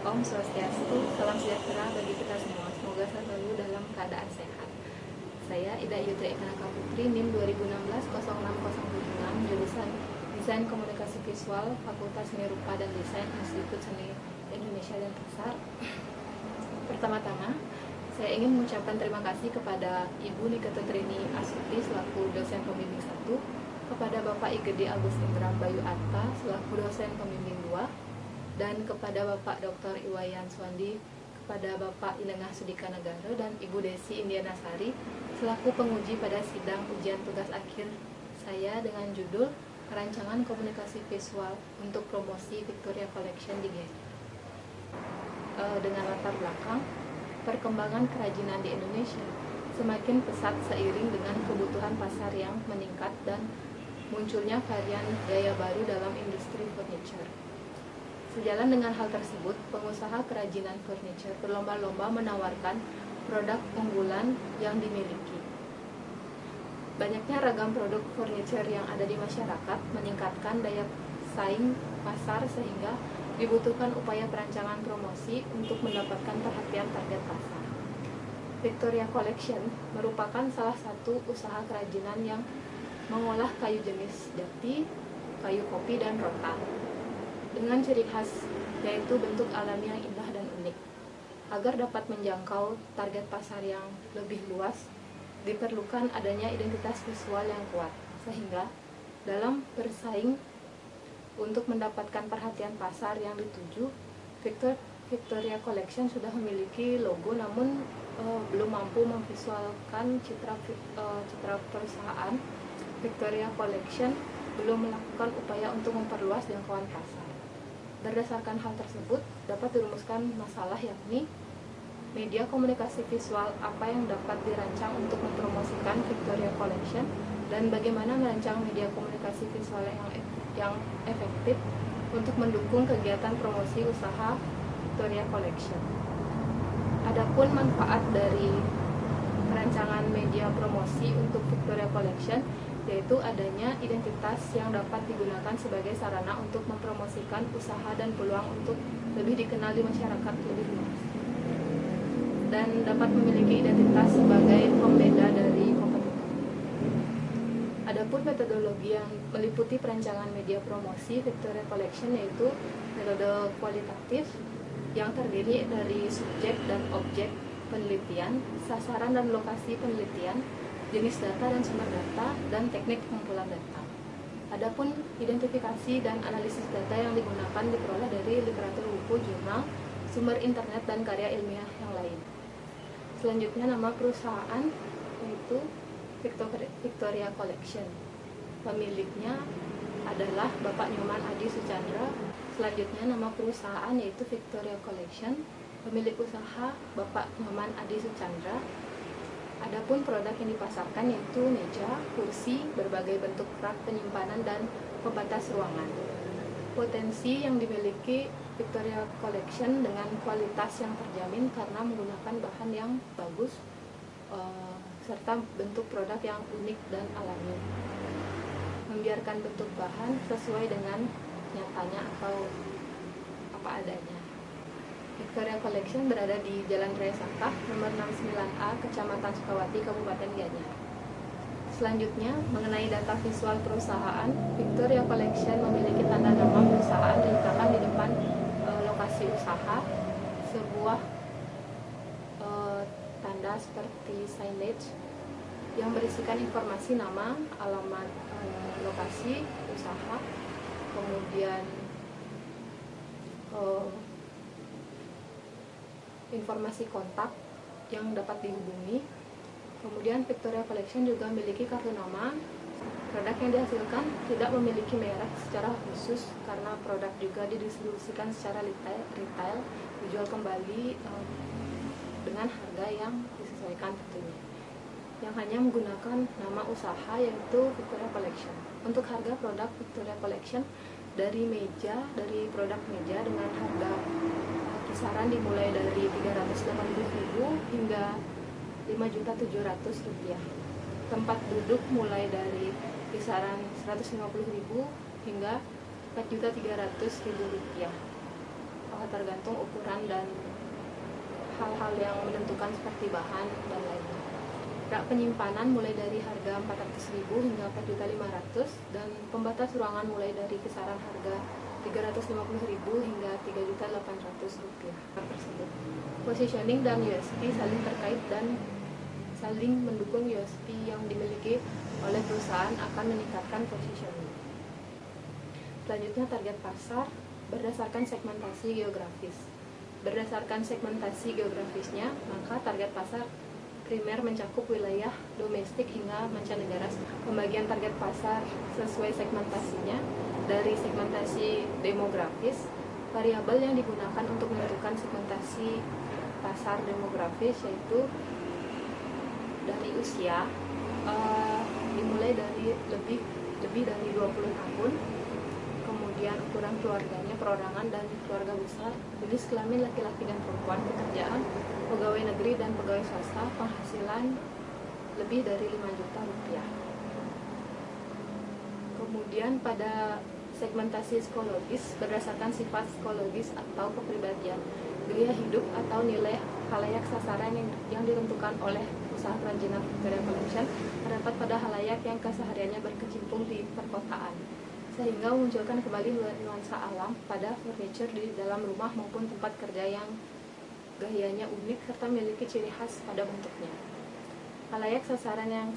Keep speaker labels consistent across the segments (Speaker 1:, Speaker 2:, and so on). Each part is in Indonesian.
Speaker 1: Om Swastiastu, salam sejahtera bagi kita semua. Semoga selalu dalam keadaan sehat. Saya Ida Yudra Ikanaka Putri, NIM 2016-0606, jurusan Desain Komunikasi Visual, Fakultas Seni Rupa dan Desain, Institut Seni Indonesia dan Pasar. Pertama-tama, saya ingin mengucapkan terima kasih kepada Ibu Niketutrini Asuti selaku dosen pembimbing 1, kepada Bapak Igede Agus Indra Bayu Atta selaku dosen pembimbing 2, dan kepada Bapak Dr. Iwayan Swandi, kepada Bapak Ilengah Sudika Negara, dan Ibu Desi Indianasari selaku penguji pada sidang ujian tugas akhir saya dengan judul Perancangan Komunikasi Visual untuk Promosi Victoria Collection di GEM. Dengan latar belakang, perkembangan kerajinan di Indonesia semakin pesat seiring dengan kebutuhan pasar yang meningkat dan munculnya varian gaya baru dalam industri furniture. Sejalan dengan hal tersebut, pengusaha kerajinan furniture berlomba-lomba menawarkan produk unggulan yang dimiliki. Banyaknya ragam produk furniture yang ada di masyarakat meningkatkan daya saing pasar sehingga dibutuhkan upaya perancangan promosi untuk mendapatkan perhatian target pasar. Victoria Collection merupakan salah satu usaha kerajinan yang mengolah kayu jenis jati, kayu kopi, dan rotan dengan ciri khas yaitu bentuk alami yang indah dan unik. Agar dapat menjangkau target pasar yang lebih luas, diperlukan adanya identitas visual yang kuat, sehingga dalam bersaing untuk mendapatkan perhatian pasar yang dituju, Victoria Collection sudah memiliki logo namun belum mampu memvisualkan citra perusahaan. Victoria Collection belum melakukan upaya untuk memperluas jangkauan pasar. Berdasarkan hal tersebut, dapat dirumuskan masalah yakni media komunikasi visual apa yang dapat dirancang untuk mempromosikan Victoria Collection dan bagaimana merancang media komunikasi visual yang efektif untuk mendukung kegiatan promosi usaha Victoria Collection. Adapun manfaat dari perancangan media promosi untuk Victoria Collection yaitu adanya identitas yang dapat digunakan sebagai sarana untuk mempromosikan usaha dan peluang untuk lebih dikenal di masyarakat lebih luas, dan dapat memiliki identitas sebagai pembeda dari kompetitor. Adapun metodologi yang meliputi perancangan media promosi Victoria Collection yaitu metode kualitatif yang terdiri dari subjek dan objek penelitian, sasaran dan lokasi penelitian, jenis data dan sumber data, dan teknik pengumpulan data. Adapun identifikasi dan analisis data yang digunakan diperoleh dari literatur buku, jurnal, sumber internet, dan karya ilmiah yang lain. Selanjutnya, nama perusahaan yaitu Victoria Collection. Pemiliknya adalah Bapak Nyoman Adi Suchandra. Selanjutnya, nama perusahaan yaitu Victoria Collection. Pemilik usaha Bapak Nyoman Adi Suchandra. Adapun produk yang dipasarkan yaitu meja, kursi, berbagai bentuk rak penyimpanan, dan pembatas ruangan. Potensi yang dimiliki Victoria Collection dengan kualitas yang terjamin karena menggunakan bahan yang bagus serta bentuk produk yang unik dan alami. Membiarkan bentuk bahan sesuai dengan nyatanya atau apa adanya. Victoria Collection berada di Jalan Raya Sangkah, nomor 69A, Kecamatan Sukawati, Kabupaten Gianyar. Selanjutnya, mengenai data visual perusahaan, Victoria Collection memiliki tanda nama perusahaan diletakkan di depan lokasi usaha, sebuah tanda seperti signage yang berisikan informasi nama, alamat lokasi usaha, kemudian informasi kontak yang dapat dihubungi. Kemudian Victoria Collection juga memiliki kartu nama. Produk yang dihasilkan tidak memiliki merek secara khusus karena produk juga didistribusikan secara retail, dijual kembali dengan harga yang disesuaikan tentunya, yang hanya menggunakan nama usaha yaitu Victoria Collection. Untuk harga produk Victoria Collection dari produk meja dengan harga kisaran dimulai dari Rp380.000 hingga Rp5.700.000. Tempat duduk mulai dari kisaran Rp150.000 hingga Rp4.300.000. tergantung ukuran dan hal-hal yang menentukan seperti bahan dan lainnya. Rak penyimpanan mulai dari harga 400.000 hingga 4.500.000 dan pembatas ruangan mulai dari kisaran harga 350.000 hingga 3.800.000 rupiah tersebut. Positioning dan USP saling terkait dan saling mendukung. USP yang dimiliki oleh perusahaan akan meningkatkan positioning. Selanjutnya, target pasar berdasarkan segmentasi geografis. Berdasarkan segmentasi geografisnya, maka target pasar primer mencakup wilayah domestik hingga mancanegara. Pembagian target pasar sesuai segmentasinya. Dari segmentasi demografis, variabel yang digunakan untuk menentukan segmentasi pasar demografis yaitu dari usia, dimulai dari lebih dari 20 tahun, kemudian ukuran keluarganya, perorangan dan keluarga besar, jenis kelamin laki-laki dan perempuan, pekerjaan, pegawai negeri dan pegawai swasta, penghasilan lebih dari 5 juta rupiah. Kemudian pada segmentasi psikologis berdasarkan sifat psikologis atau kepribadian, gaya hidup atau nilai khalayak sasaran yang ditentukan oleh usaha kerajinan Victoria Collection terdapat pada khalayak yang kesehariannya berkecimpung di perkotaan, sehingga memunculkan kembali nuansa alam pada furniture di dalam rumah maupun tempat kerja yang gayanya unik serta memiliki ciri khas pada bentuknya. Khalayak sasaran yang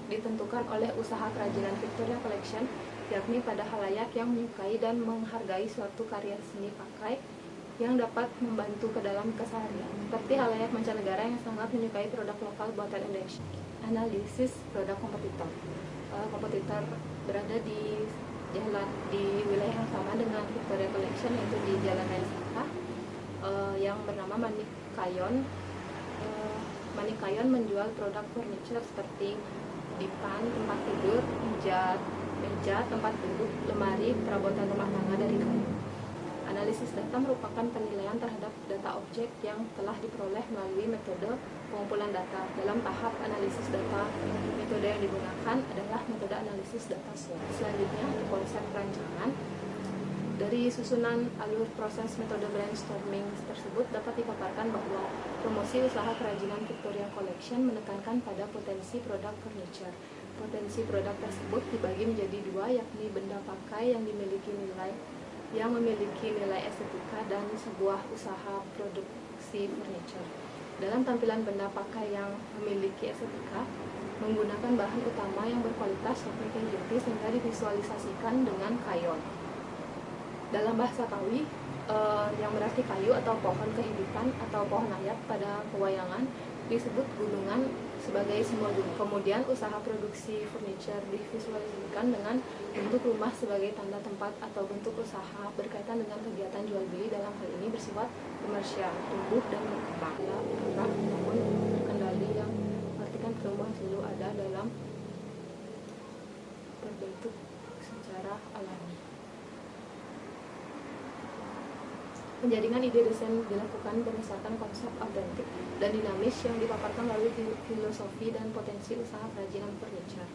Speaker 1: ditentukan oleh usaha kerajinan Victoria Collection yakni pada khalayak yang menyukai dan menghargai suatu karya seni pakai yang dapat membantu ke dalam keseharian, seperti khalayak mancanegara yang sangat menyukai produk lokal buatan Indonesia. Analisis produk kompetitor. Kompetitor berada di wilayah yang sama dengan Victoria Collection, yaitu di Jalan Raya Saka, yang bernama Manikayon. Manikayon menjual produk furniture seperti dipan, tempat tidur, meja, tempat duduk, lemari, perabotan rumah tangga dari kayu. Analisis data merupakan penilaian terhadap data objek yang telah diperoleh melalui metode pengumpulan data. Dalam tahap analisis data, metode yang digunakan adalah metode analisis data SWOT. Selanjutnya, konsep perancangan. Dari susunan alur proses metode brainstorming tersebut dapat dipaparkan bahwa promosi usaha kerajinan Victoria Collection menekankan pada potensi produk furniture. Potensi produk tersebut dibagi menjadi dua, yakni benda pakai yang memiliki nilai estetika dan sebuah usaha produksi furniture. Dalam tampilan benda pakai yang memiliki estetika, menggunakan bahan utama yang berkualitas yakni kayu jati sehingga divisualisasikan dengan kayon. Dalam bahasa Kawi, yang berarti kayu atau pohon kehidupan atau pohon ayat pada pewayangan, disebut gunungan sebagai simbol gunung. Kemudian usaha produksi furniture divisualisasikan dengan bentuk rumah sebagai tanda tempat atau bentuk usaha berkaitan dengan kegiatan jual beli, dalam hal ini bersifat komersial, tumbuh dan berkembang. Murah namun terkendali, yang artikan pertumbuhan selalu ada dalam berbentuk secara alami. Penjaringan ide desain dilakukan berdasarkan konsep autentik dan dinamis yang dipaparkan melalui filosofi dan potensi usaha kerajinan furniture.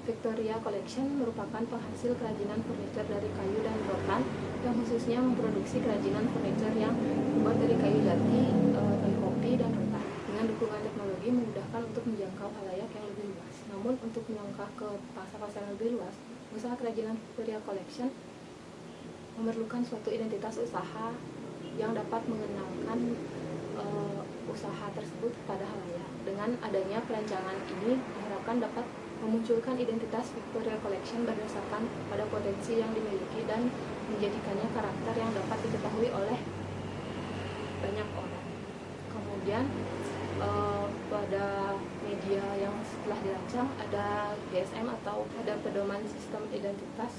Speaker 1: Victoria Collection merupakan penghasil kerajinan furniture dari kayu dan rotan yang khususnya memproduksi kerajinan furniture yang terbuat dari kayu jati, kayu kopi, dan rotan. Dengan dukungan teknologi memudahkan untuk menjangkau khalayak yang lebih luas. Namun untuk melangkah ke pasar-pasar yang lebih luas, usaha kerajinan Victoria Collection memerlukan suatu identitas usaha yang dapat mengenalkan usaha tersebut pada khalayak. Dengan adanya perancangan ini diharapkan dapat memunculkan identitas Victoria Collection berdasarkan pada potensi yang dimiliki dan menjadikannya karakter yang dapat diketahui oleh banyak orang. Kemudian pada media yang setelah dirancang ada GSM atau ada pedoman sistem identitas,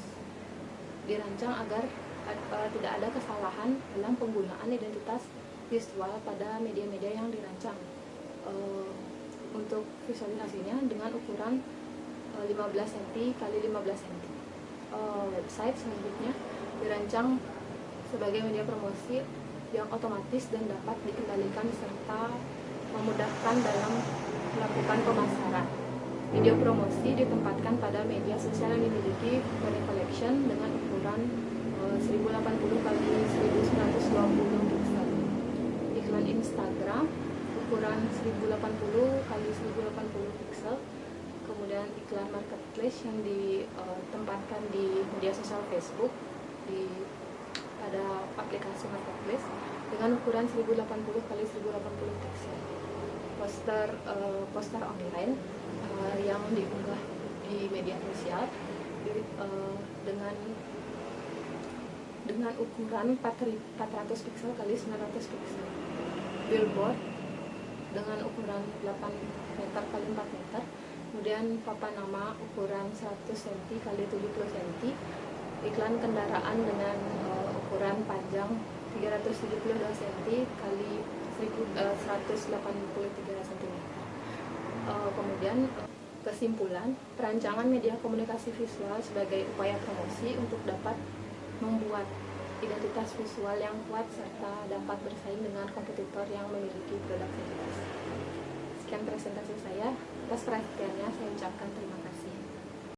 Speaker 1: dirancang agar tidak ada kesalahan dalam penggunaan identitas visual pada media-media yang dirancang. Untuk visualisasinya dengan ukuran 15 cm x 15 cm. Website selanjutnya dirancang sebagai media promosi yang otomatis dan dapat dikendalikan serta memudahkan dalam melakukan pemasaran. Video promosi ditempatkan pada media sosial yang dimiliki Victoria Collection dengan ukuran 1080 kali 1920 pixel. Iklan Instagram ukuran 1080 kali 1080 pixel. Kemudian iklan marketplace yang ditempatkan di media sosial Facebook pada aplikasi marketplace dengan ukuran 1080 kali 1080 pixel. Poster online yang diunggah di media sosial dengan ukuran 400 pixel kali 900 pixel. Billboard dengan ukuran 8 meter kali 4 meter. Kemudian papan nama ukuran 100 cm kali 70 cm. Iklan kendaraan dengan ukuran panjang 372 cm kali 183 cm. Kemudian kesimpulan, perancangan media komunikasi visual sebagai upaya promosi untuk dapat membuat identitas visual yang kuat serta dapat bersaing dengan kompetitor yang memiliki produk sejenis. Sekian presentasi saya. Atas perhatiannya saya ucapkan terima kasih.